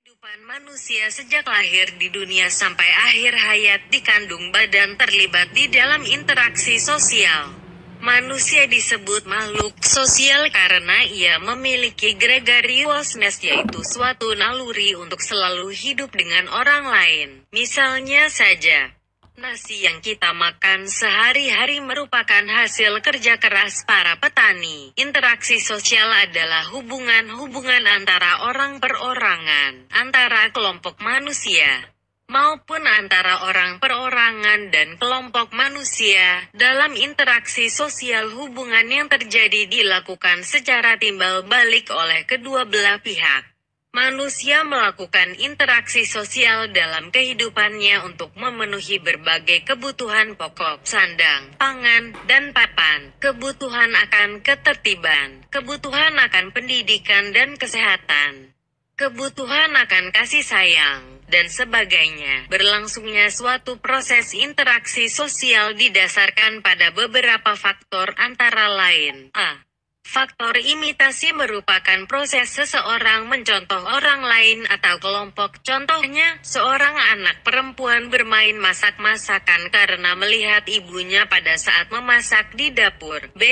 Kehidupan manusia sejak lahir di dunia sampai akhir hayat di kandung badan terlibat di dalam interaksi sosial. Manusia disebut makhluk sosial karena ia memiliki gregariousness, yaitu suatu naluri untuk selalu hidup dengan orang lain. Misalnya saja, nasi yang kita makan sehari-hari merupakan hasil kerja keras para petani. Interaksi sosial adalah hubungan-hubungan antara orang perorangan, antara kelompok manusia, maupun antara orang perorangan dan kelompok manusia. Dalam interaksi sosial, hubungan yang terjadi dilakukan secara timbal balik oleh kedua belah pihak. Manusia melakukan interaksi sosial dalam kehidupannya untuk memenuhi berbagai kebutuhan pokok, sandang, pangan, dan papan, kebutuhan akan ketertiban, kebutuhan akan pendidikan dan kesehatan, kebutuhan akan kasih sayang, dan sebagainya. Berlangsungnya suatu proses interaksi sosial didasarkan pada beberapa faktor antara lain: a. Faktor imitasi merupakan proses seseorang mencontoh orang lain atau kelompok. Contohnya, seorang anak perempuan bermain masak-masakan karena melihat ibunya pada saat memasak di dapur. B.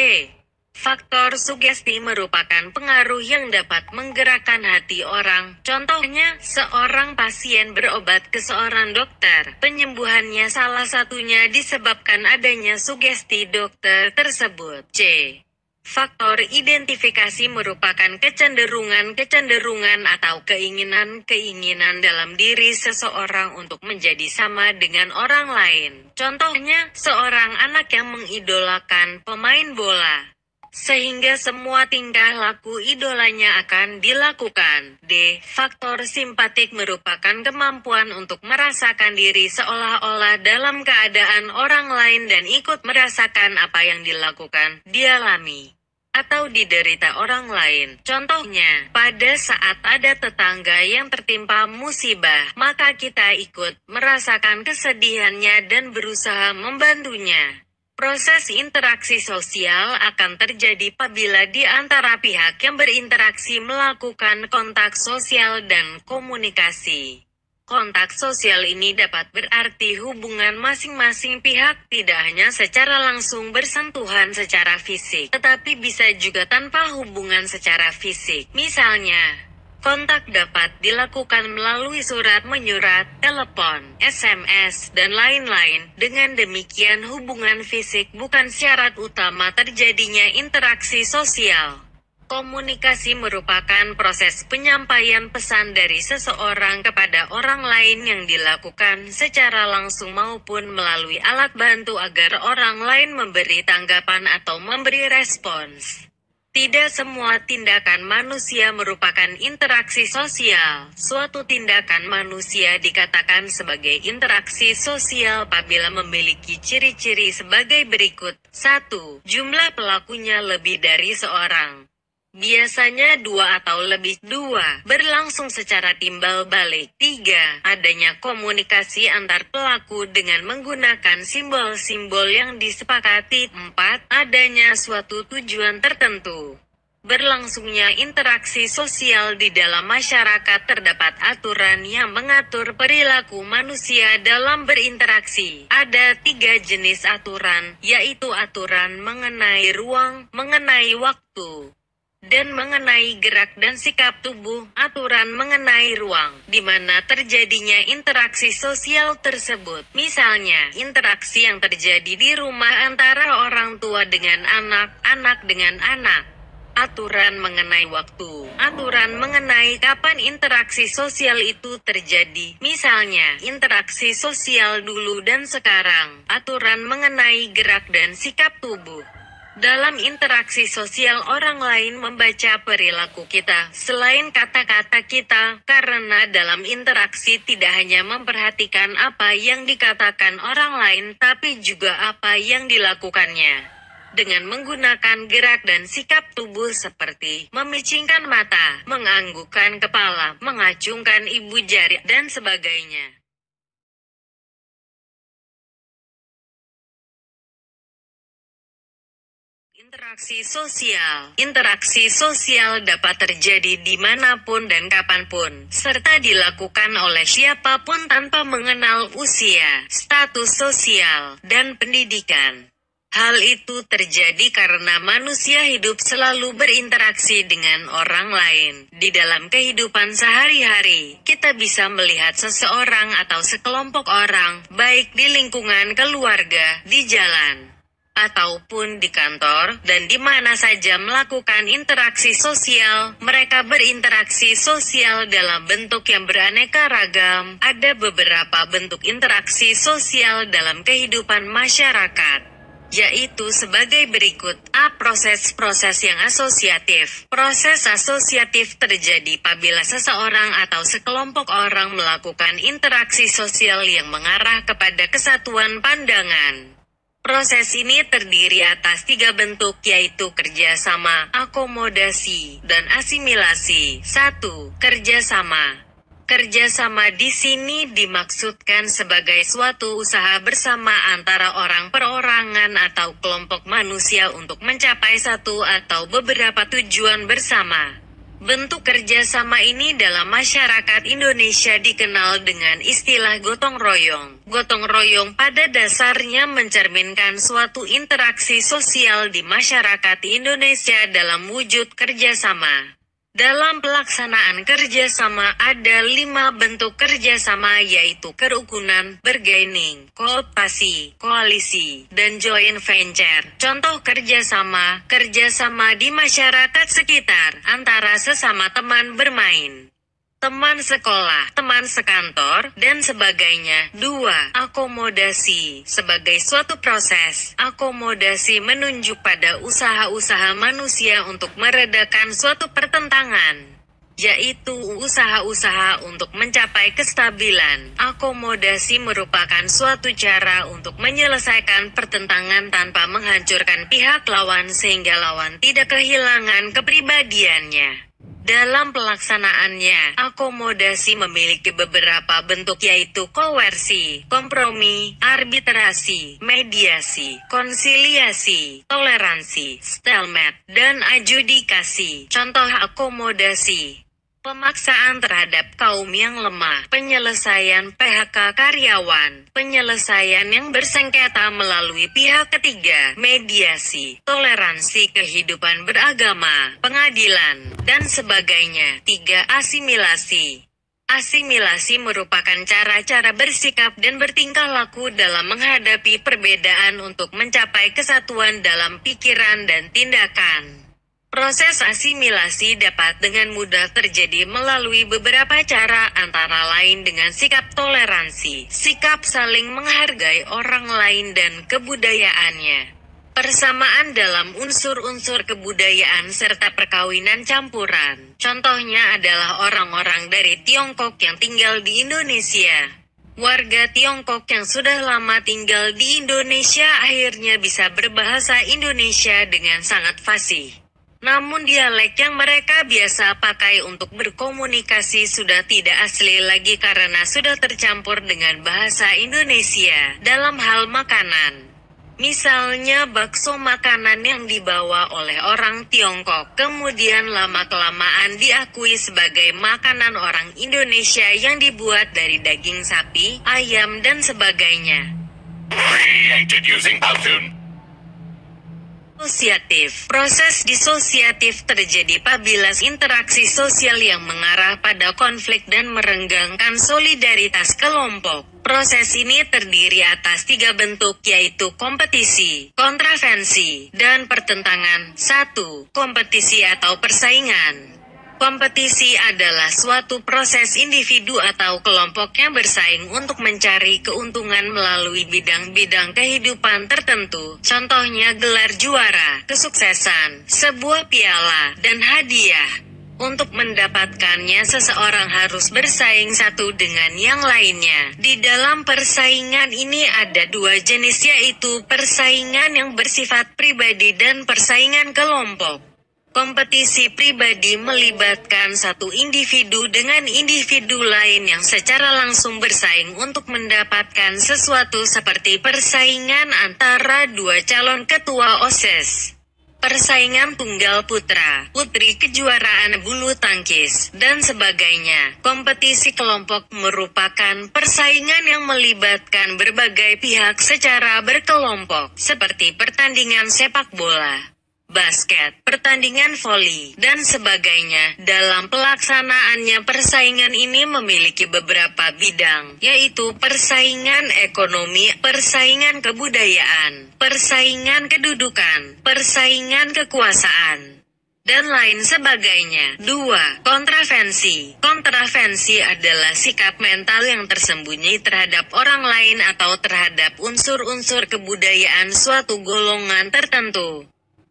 Faktor sugesti merupakan pengaruh yang dapat menggerakkan hati orang. Contohnya, seorang pasien berobat ke seorang dokter. Penyembuhannya salah satunya disebabkan adanya sugesti dokter tersebut. C. Faktor identifikasi merupakan kecenderungan atau keinginan dalam diri seseorang untuk menjadi sama dengan orang lain. Contohnya, seorang anak yang mengidolakan pemain bola, sehingga semua tingkah laku idolanya akan dilakukan. D. Faktor simpatik merupakan kemampuan untuk merasakan diri seolah-olah dalam keadaan orang lain dan ikut merasakan apa yang dialami atau diderita orang lain. Contohnya, pada saat ada tetangga yang tertimpa musibah, maka kita ikut merasakan kesedihannya dan berusaha membantunya. Proses interaksi sosial akan terjadi apabila di antara pihak yang berinteraksi melakukan kontak sosial dan komunikasi. Kontak sosial ini dapat berarti hubungan masing-masing pihak tidak hanya secara langsung bersentuhan secara fisik, tetapi bisa juga tanpa hubungan secara fisik. Misalnya, kontak dapat dilakukan melalui surat menyurat, telepon, SMS, dan lain-lain. Dengan demikian, hubungan fisik bukan syarat utama terjadinya interaksi sosial. Komunikasi merupakan proses penyampaian pesan dari seseorang kepada orang lain yang dilakukan secara langsung maupun melalui alat bantu agar orang lain memberi tanggapan atau memberi respons. Tidak semua tindakan manusia merupakan interaksi sosial. Suatu tindakan manusia dikatakan sebagai interaksi sosial apabila memiliki ciri-ciri sebagai berikut. 1. Jumlah pelakunya lebih dari seorang. Biasanya 2 atau lebih. 2. Berlangsung secara timbal balik. 3. Adanya komunikasi antar pelaku dengan menggunakan simbol-simbol yang disepakati. 4. Adanya suatu tujuan tertentu. Berlangsungnya interaksi sosial di dalam masyarakat terdapat aturan yang mengatur perilaku manusia dalam berinteraksi. Ada 3 jenis aturan, yaitu aturan mengenai ruang, mengenai waktu, dan mengenai gerak dan sikap tubuh. Aturan mengenai ruang, di mana terjadinya interaksi sosial tersebut. Misalnya, interaksi yang terjadi di rumah antara orang tua dengan anak, anak dengan anak. Aturan mengenai waktu, aturan mengenai kapan interaksi sosial itu terjadi. Misalnya, interaksi sosial dulu dan sekarang. Aturan mengenai gerak dan sikap tubuh. Dalam interaksi sosial, orang lain membaca perilaku kita, selain kata-kata kita, karena dalam interaksi tidak hanya memperhatikan apa yang dikatakan orang lain, tapi juga apa yang dilakukannya. Dengan menggunakan gerak dan sikap tubuh seperti memicingkan mata, menganggukkan kepala, mengacungkan ibu jari, dan sebagainya. Interaksi Interaksi sosial dapat terjadi dimanapun dan kapanpun, serta dilakukan oleh siapapun tanpa mengenal usia, status sosial, dan pendidikan. Hal itu terjadi karena manusia hidup selalu berinteraksi dengan orang lain. Di dalam kehidupan sehari-hari, kita bisa melihat seseorang atau sekelompok orang, baik di lingkungan keluarga, di jalan, ataupun di kantor, dan di mana saja melakukan interaksi sosial. Mereka berinteraksi sosial dalam bentuk yang beraneka ragam. Ada beberapa bentuk interaksi sosial dalam kehidupan masyarakat, yaitu sebagai berikut. A. Proses-proses yang asosiatif. Proses asosiatif terjadi apabila seseorang atau sekelompok orang melakukan interaksi sosial yang mengarah kepada kesatuan pandangan. Proses ini terdiri atas 3 bentuk, yaitu kerjasama, akomodasi, dan asimilasi. 1. Kerjasama. Kerjasama di sini dimaksudkan sebagai suatu usaha bersama antara orang perorangan atau kelompok manusia untuk mencapai satu atau beberapa tujuan bersama. Bentuk kerjasama ini dalam masyarakat Indonesia dikenal dengan istilah gotong royong. Gotong royong pada dasarnya mencerminkan suatu interaksi sosial di masyarakat Indonesia dalam wujud kerjasama. Dalam pelaksanaan kerjasama ada 5 bentuk kerjasama, yaitu kerukunan, bargaining, kooperasi, koalisi, dan joint venture. Contoh kerjasama di masyarakat sekitar, antara sesama teman bermain, teman sekolah, teman sekantor, dan sebagainya. 2. Akomodasi. Sebagai suatu proses, akomodasi menunjuk pada usaha-usaha manusia untuk meredakan suatu pertentangan, yaitu usaha-usaha untuk mencapai kestabilan. Akomodasi merupakan suatu cara untuk menyelesaikan pertentangan tanpa menghancurkan pihak lawan sehingga lawan tidak kehilangan kepribadiannya. Dalam pelaksanaannya, akomodasi memiliki beberapa bentuk, yaitu koersi, kompromi, arbitrasi, mediasi, konsiliasi, toleransi, stalemate, dan adjudikasi. Contoh akomodasi: pemaksaan terhadap kaum yang lemah, penyelesaian PHK karyawan, penyelesaian yang bersengketa melalui pihak ketiga, mediasi, toleransi kehidupan beragama, pengadilan, dan sebagainya. 3. Asimilasi. Asimilasi merupakan cara-cara bersikap dan bertingkah laku dalam menghadapi perbedaan untuk mencapai kesatuan dalam pikiran dan tindakan. Proses asimilasi dapat dengan mudah terjadi melalui beberapa cara, antara lain dengan sikap toleransi, sikap saling menghargai orang lain dan kebudayaannya, persamaan dalam unsur-unsur kebudayaan serta perkawinan campuran. Contohnya adalah orang-orang dari Tiongkok yang tinggal di Indonesia. Warga Tiongkok yang sudah lama tinggal di Indonesia akhirnya bisa berbahasa Indonesia dengan sangat fasih. Namun dialek yang mereka biasa pakai untuk berkomunikasi sudah tidak asli lagi karena sudah tercampur dengan bahasa Indonesia. Dalam hal makanan, misalnya bakso, makanan yang dibawa oleh orang Tiongkok, kemudian lama-kelamaan diakui sebagai makanan orang Indonesia yang dibuat dari daging sapi, ayam, dan sebagainya. Created using Powtoon. Disosiatif. Proses disosiatif terjadi apabila interaksi sosial yang mengarah pada konflik dan merenggangkan solidaritas kelompok. Proses ini terdiri atas 3 bentuk, yaitu kompetisi, kontravensi, dan pertentangan. 1. Kompetisi atau persaingan. Kompetisi adalah suatu proses individu atau kelompok yang bersaing untuk mencari keuntungan melalui bidang-bidang kehidupan tertentu. Contohnya gelar juara, kesuksesan, sebuah piala, dan hadiah. Untuk mendapatkannya seseorang harus bersaing satu dengan yang lainnya. Di dalam persaingan ini ada 2 jenis, yaitu persaingan yang bersifat pribadi dan persaingan kelompok. Kompetisi pribadi melibatkan satu individu dengan individu lain yang secara langsung bersaing untuk mendapatkan sesuatu, seperti persaingan antara 2 calon ketua OSIS. persaingan tunggal putra, putri, kejuaraan bulu tangkis, dan sebagainya. Kompetisi kelompok merupakan persaingan yang melibatkan berbagai pihak secara berkelompok, seperti pertandingan sepak bola, basket, pertandingan voli, dan sebagainya. Dalam pelaksanaannya persaingan ini memiliki beberapa bidang, yaitu persaingan ekonomi, persaingan kebudayaan, persaingan kedudukan, persaingan kekuasaan, dan lain sebagainya. 2. Kontravensi. Kontravensi adalah sikap mental yang tersembunyi terhadap orang lain atau terhadap unsur-unsur kebudayaan suatu golongan tertentu.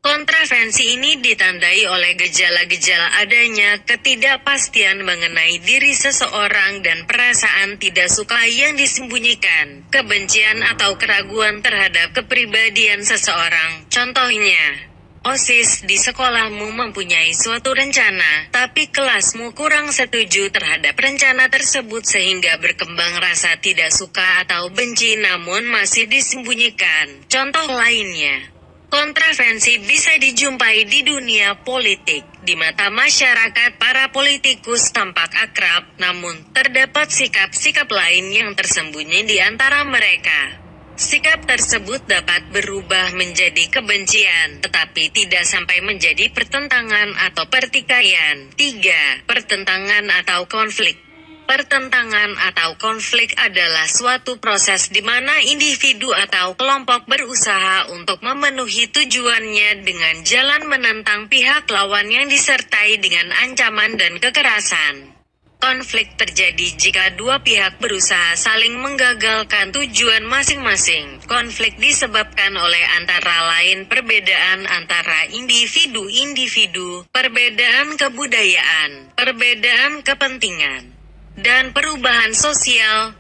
Kontravensi ini ditandai oleh gejala-gejala adanya ketidakpastian mengenai diri seseorang dan perasaan tidak suka yang disembunyikan, kebencian atau keraguan terhadap kepribadian seseorang. Contohnya, OSIS di sekolahmu mempunyai suatu rencana, tapi kelasmu kurang setuju terhadap rencana tersebut sehingga berkembang rasa tidak suka atau benci namun masih disembunyikan. Contoh lainnya, kontravensi bisa dijumpai di dunia politik. Di mata masyarakat, para politikus tampak akrab, namun terdapat sikap-sikap lain yang tersembunyi di antara mereka. Sikap tersebut dapat berubah menjadi kebencian, tetapi tidak sampai menjadi pertentangan atau pertikaian. 3. Pertentangan atau konflik. Pertentangan atau konflik adalah suatu proses di mana individu atau kelompok berusaha untuk memenuhi tujuannya dengan jalan menentang pihak lawan yang disertai dengan ancaman dan kekerasan. Konflik terjadi jika dua pihak berusaha saling menggagalkan tujuan masing-masing. Konflik disebabkan oleh antara lain perbedaan antara individu-individu, perbedaan kebudayaan, perbedaan kepentingan, dan perubahan sosial.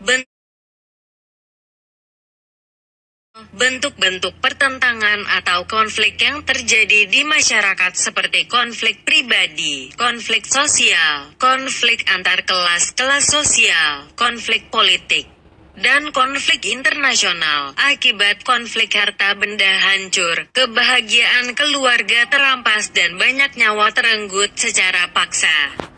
Bentuk-bentuk pertentangan atau konflik yang terjadi di masyarakat seperti konflik pribadi, konflik sosial, konflik antar kelas sosial, konflik politik, dan konflik internasional. Akibat konflik harta benda hancur, kebahagiaan keluarga terampas dan banyak nyawa terenggut secara paksa.